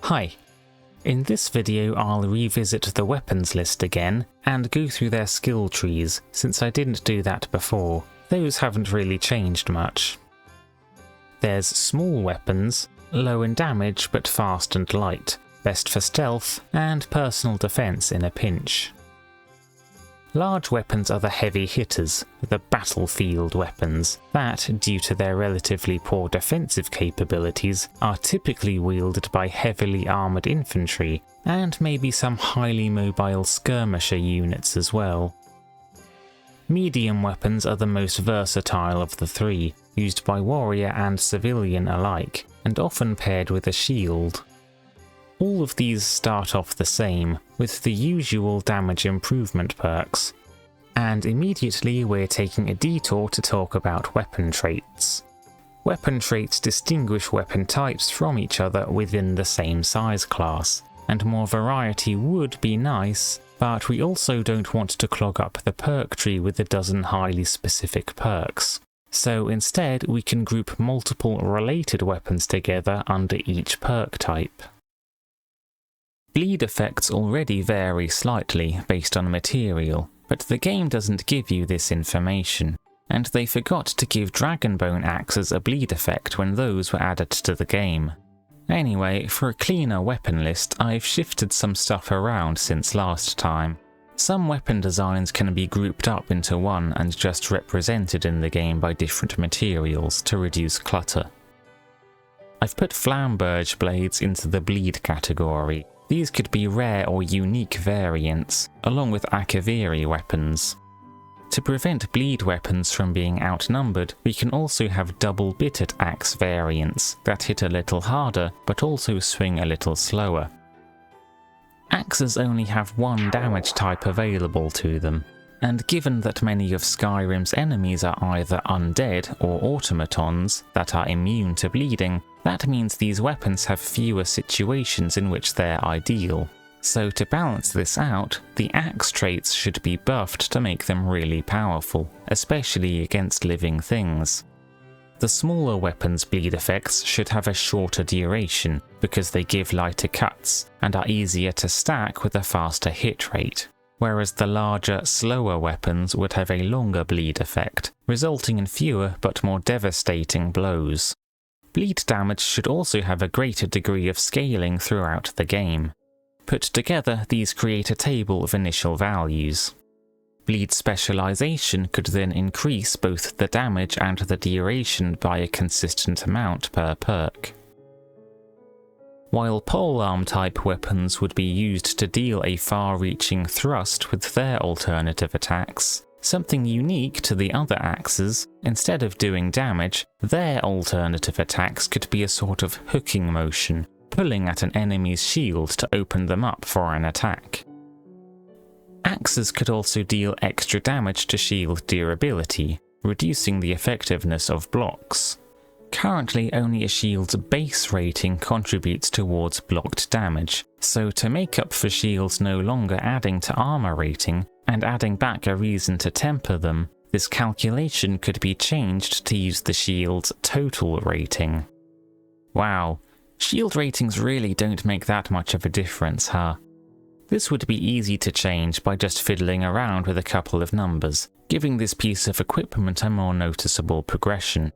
Hi. In this video I'll revisit the weapons list again and go through their skill trees, since I didn't do that before. Those haven't really changed much. There's small weapons, low in damage but fast and light, best for stealth and personal defense in a pinch. Large weapons are the heavy hitters, the battlefield weapons, that, due to their relatively poor defensive capabilities, are typically wielded by heavily armoured infantry, and maybe some highly mobile skirmisher units as well. Medium weapons are the most versatile of the three, used by warrior and civilian alike, and often paired with a shield. All of these start off the same, with the usual damage improvement perks. And immediately we're taking a detour to talk about weapon traits. Weapon traits distinguish weapon types from each other within the same size class, and more variety would be nice, but we also don't want to clog up the perk tree with a dozen highly specific perks. So instead we can group multiple related weapons together under each perk type. Bleed effects already vary slightly based on material, but the game doesn't give you this information, and they forgot to give Dragonbone axes a bleed effect when those were added to the game. Anyway, for a cleaner weapon list, I've shifted some stuff around since last time. Some weapon designs can be grouped up into one and just represented in the game by different materials to reduce clutter. I've put Flamberge blades into the bleed category. These could be rare or unique variants, along with Akaviri weapons. To prevent bleed weapons from being outnumbered, we can also have double-bitted axe variants that hit a little harder but also swing a little slower. Axes only have one damage type available to them, and given that many of Skyrim's enemies are either undead or automatons that are immune to bleeding, that means these weapons have fewer situations in which they're ideal. So to balance this out, the axe traits should be buffed to make them really powerful, especially against living things. The smaller weapons' bleed effects should have a shorter duration, because they give lighter cuts, and are easier to stack with a faster hit rate, whereas the larger, slower weapons would have a longer bleed effect, resulting in fewer but more devastating blows. Bleed damage should also have a greater degree of scaling throughout the game. Put together, these create a table of initial values. Bleed specialization could then increase both the damage and the duration by a consistent amount per perk. While polearm type weapons would be used to deal a far-reaching thrust with their alternative attacks, something unique to the other axes, instead of doing damage, their alternative attacks could be a sort of hooking motion, pulling at an enemy's shield to open them up for an attack. Axes could also deal extra damage to shield durability, reducing the effectiveness of blocks. Currently, only a shield's base rating contributes towards blocked damage, so to make up for shields no longer adding to armor rating, and adding back a reason to temper them, this calculation could be changed to use the shield's total rating. Wow, shield ratings really don't make that much of a difference, huh? This would be easy to change by just fiddling around with a couple of numbers, giving this piece of equipment a more noticeable progression.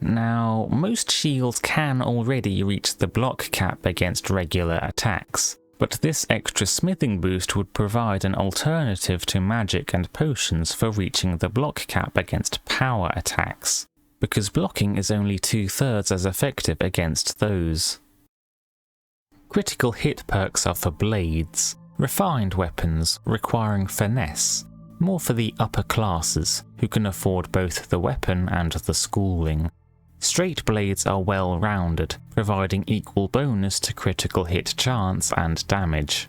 Now, most shields can already reach the block cap against regular attacks, but this extra smithing boost would provide an alternative to magic and potions for reaching the block cap against power attacks, because blocking is only 2/3 as effective against those. Critical hit perks are for blades, refined weapons requiring finesse, more for the upper classes, who can afford both the weapon and the schooling. Straight blades are well-rounded, providing equal bonus to critical hit chance and damage.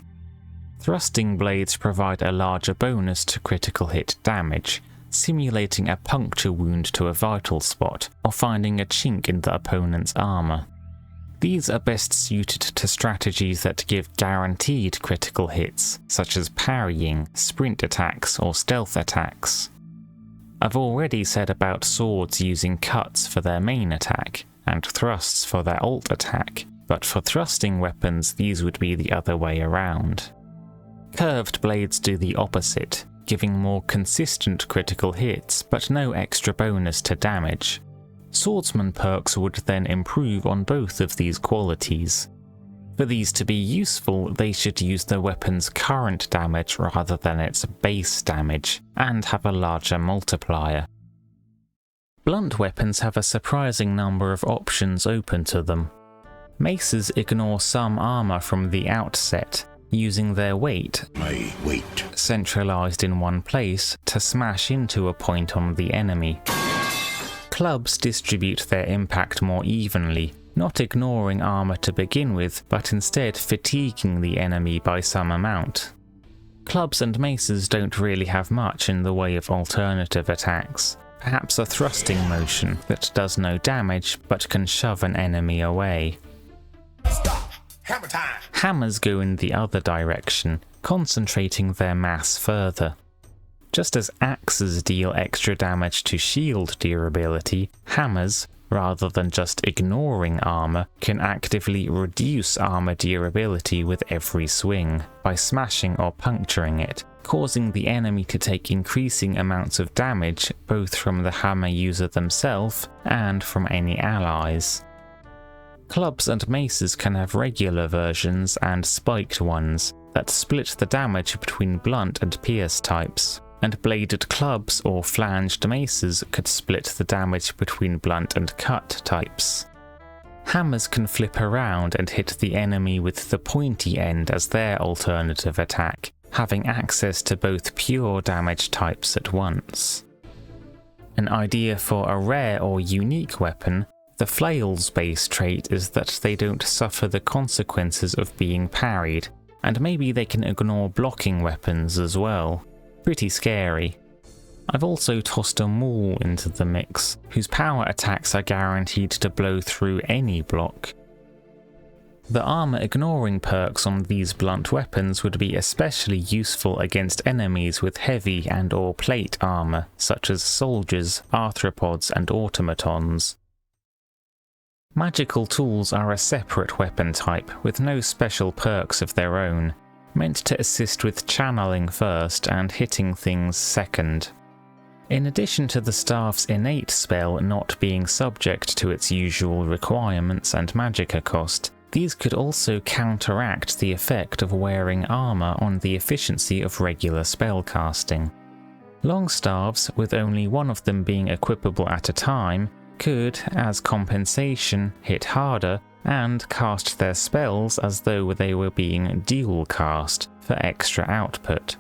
Thrusting blades provide a larger bonus to critical hit damage, simulating a puncture wound to a vital spot, or finding a chink in the opponent's armor. These are best suited to strategies that give guaranteed critical hits, such as parrying, sprint attacks, or stealth attacks. I've already said about swords using cuts for their main attack, and thrusts for their alt attack, but for thrusting weapons these would be the other way around. Curved blades do the opposite, giving more consistent critical hits but no extra bonus to damage. Swordsman perks would then improve on both of these qualities. For these to be useful, they should use the weapon's current damage rather than its base damage, and have a larger multiplier. Blunt weapons have a surprising number of options open to them. Maces ignore some armor from the outset, using their weight, centralized in one place, to smash into a point on the enemy. Clubs distribute their impact more evenly, not ignoring armor to begin with, but instead fatiguing the enemy by some amount. Clubs and maces don't really have much in the way of alternative attacks, perhaps a thrusting motion that does no damage but can shove an enemy away. Stop! Hammer time! Hammers go in the other direction, concentrating their mass further. Just as axes deal extra damage to shield durability, hammers, rather than just ignoring armor, can actively reduce armor durability with every swing, by smashing or puncturing it, causing the enemy to take increasing amounts of damage both from the hammer user themselves and from any allies. Clubs and maces can have regular versions and spiked ones that split the damage between blunt and pierce types, and bladed clubs or flanged maces could split the damage between blunt and cut types. Hammers can flip around and hit the enemy with the pointy end as their alternative attack, having access to both pure damage types at once. An idea for a rare or unique weapon, the flail's base trait is that they don't suffer the consequences of being parried, and maybe they can ignore blocking weapons as well. Pretty scary. I've also tossed a maul into the mix, whose power attacks are guaranteed to blow through any block. The armor ignoring perks on these blunt weapons would be especially useful against enemies with heavy and or plate armor, such as soldiers, arthropods and automatons. Magical tools are a separate weapon type with no special perks of their own, meant to assist with channeling first and hitting things second. In addition to the staff's innate spell not being subject to its usual requirements and magicka cost, these could also counteract the effect of wearing armor on the efficiency of regular spellcasting. Long staves, with only one of them being equipable at a time, could, as compensation, hit harder and cast their spells as though they were being dual cast for extra output.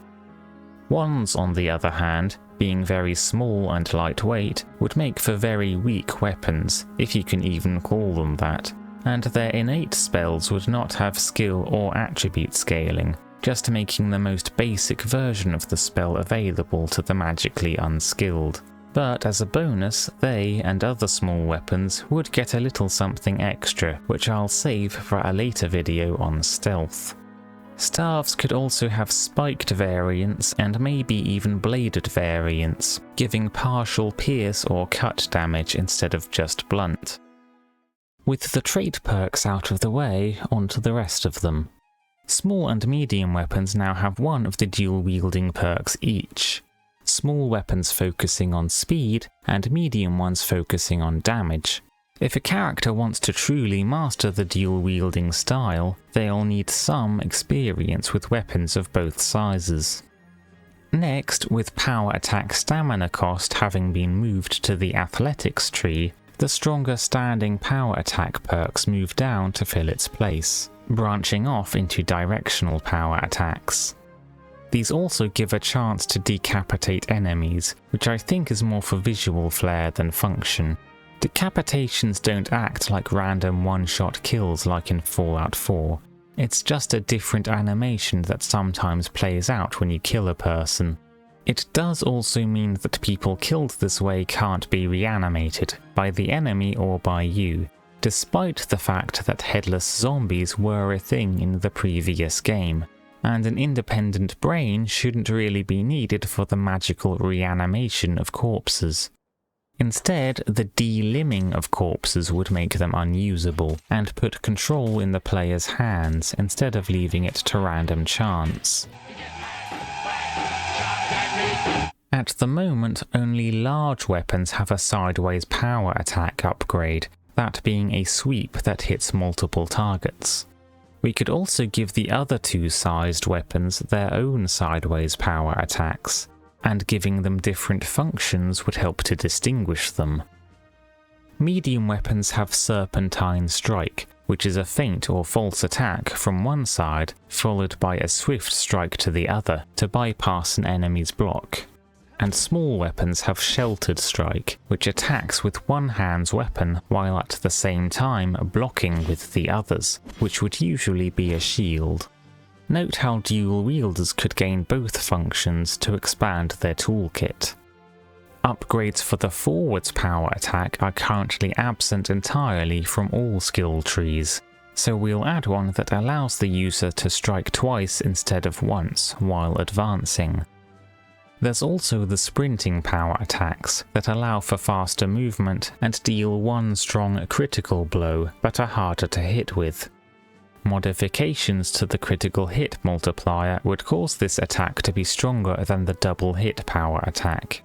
Wands, on the other hand, being very small and lightweight, would make for very weak weapons, if you can even call them that, and their innate spells would not have skill or attribute scaling, just making the most basic version of the spell available to the magically unskilled. But as a bonus, they and other small weapons would get a little something extra, which I'll save for a later video on stealth. Staves could also have spiked variants and maybe even bladed variants, giving partial pierce or cut damage instead of just blunt. With the trait perks out of the way, onto the rest of them. Small and medium weapons now have one of the dual-wielding perks each. Small weapons focusing on speed, and medium ones focusing on damage. If a character wants to truly master the dual-wielding style, they'll need some experience with weapons of both sizes. Next, with power attack stamina cost having been moved to the athletics tree, the stronger standing power attack perks move down to fill its place, branching off into directional power attacks. These also give a chance to decapitate enemies, which I think is more for visual flair than function. Decapitations don't act like random one-shot kills like in Fallout 4. It's just a different animation that sometimes plays out when you kill a person. It does also mean that people killed this way can't be reanimated, by the enemy or by you, despite the fact that headless zombies were a thing in the previous game, and an independent brain shouldn't really be needed for the magical reanimation of corpses. Instead, the de-limbing of corpses would make them unusable, and put control in the player's hands instead of leaving it to random chance. At the moment, only large weapons have a sideways power attack upgrade, that being a sweep that hits multiple targets. We could also give the other two sized weapons their own sideways power attacks, and giving them different functions would help to distinguish them. Medium weapons have Serpentine Strike, which is a feint or false attack from one side, followed by a swift strike to the other to bypass an enemy's block. And small weapons have Sheltered Strike, which attacks with one hand's weapon while at the same time blocking with the others, which would usually be a shield. Note how dual wielders could gain both functions to expand their toolkit. Upgrades for the forwards power attack are currently absent entirely from all skill trees, so we'll add one that allows the user to strike twice instead of once while advancing. There's also the sprinting power attacks that allow for faster movement and deal one strong critical blow but are harder to hit with. Modifications to the critical hit multiplier would cause this attack to be stronger than the double hit power attack.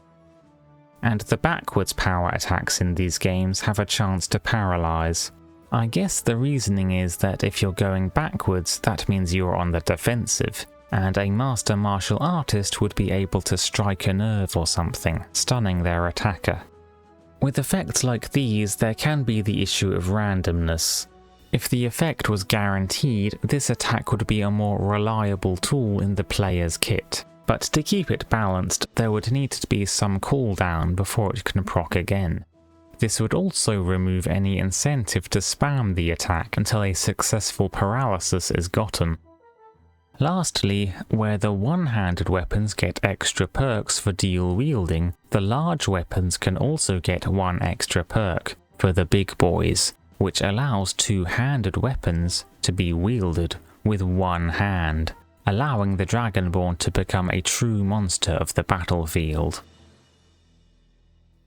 And the backwards power attacks in these games have a chance to paralyze. I guess the reasoning is that if you're going backwards, that means you're on the defensive, and a master martial artist would be able to strike a nerve or something, stunning their attacker. With effects like these, there can be the issue of randomness. If the effect was guaranteed, this attack would be a more reliable tool in the player's kit, but to keep it balanced, there would need to be some cooldown before it can proc again. This would also remove any incentive to spam the attack until a successful paralysis is gotten. Lastly, where the one-handed weapons get extra perks for dual wielding, the large weapons can also get one extra perk for the big boys, which allows two-handed weapons to be wielded with one hand, allowing the Dragonborn to become a true monster of the battlefield.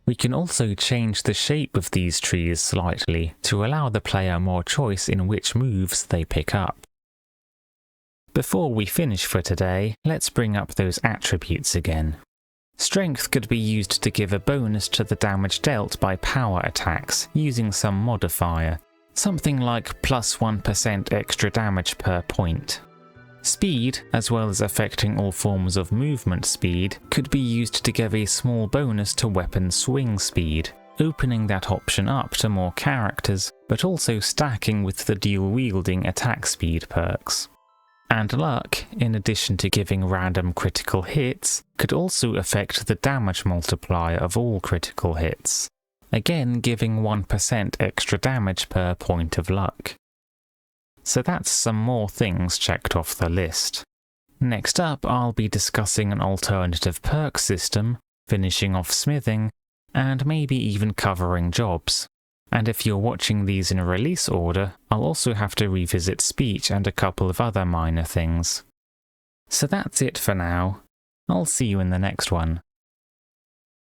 We can also change the shape of these trees slightly to allow the player more choice in which moves they pick up. Before we finish for today, let's bring up those attributes again. Strength could be used to give a bonus to the damage dealt by power attacks using some modifier, something like plus 1% extra damage per point. Speed, as well as affecting all forms of movement speed, could be used to give a small bonus to weapon swing speed, opening that option up to more characters, but also stacking with the dual wielding attack speed perks. And luck, in addition to giving random critical hits, could also affect the damage multiplier of all critical hits, again giving 1% extra damage per point of luck. So that's some more things checked off the list. Next up, I'll be discussing an alternative perk system, finishing off smithing, and maybe even covering jobs. And if you're watching these in release order, I'll also have to revisit speech and a couple of other minor things. So that's it for now. I'll see you in the next one.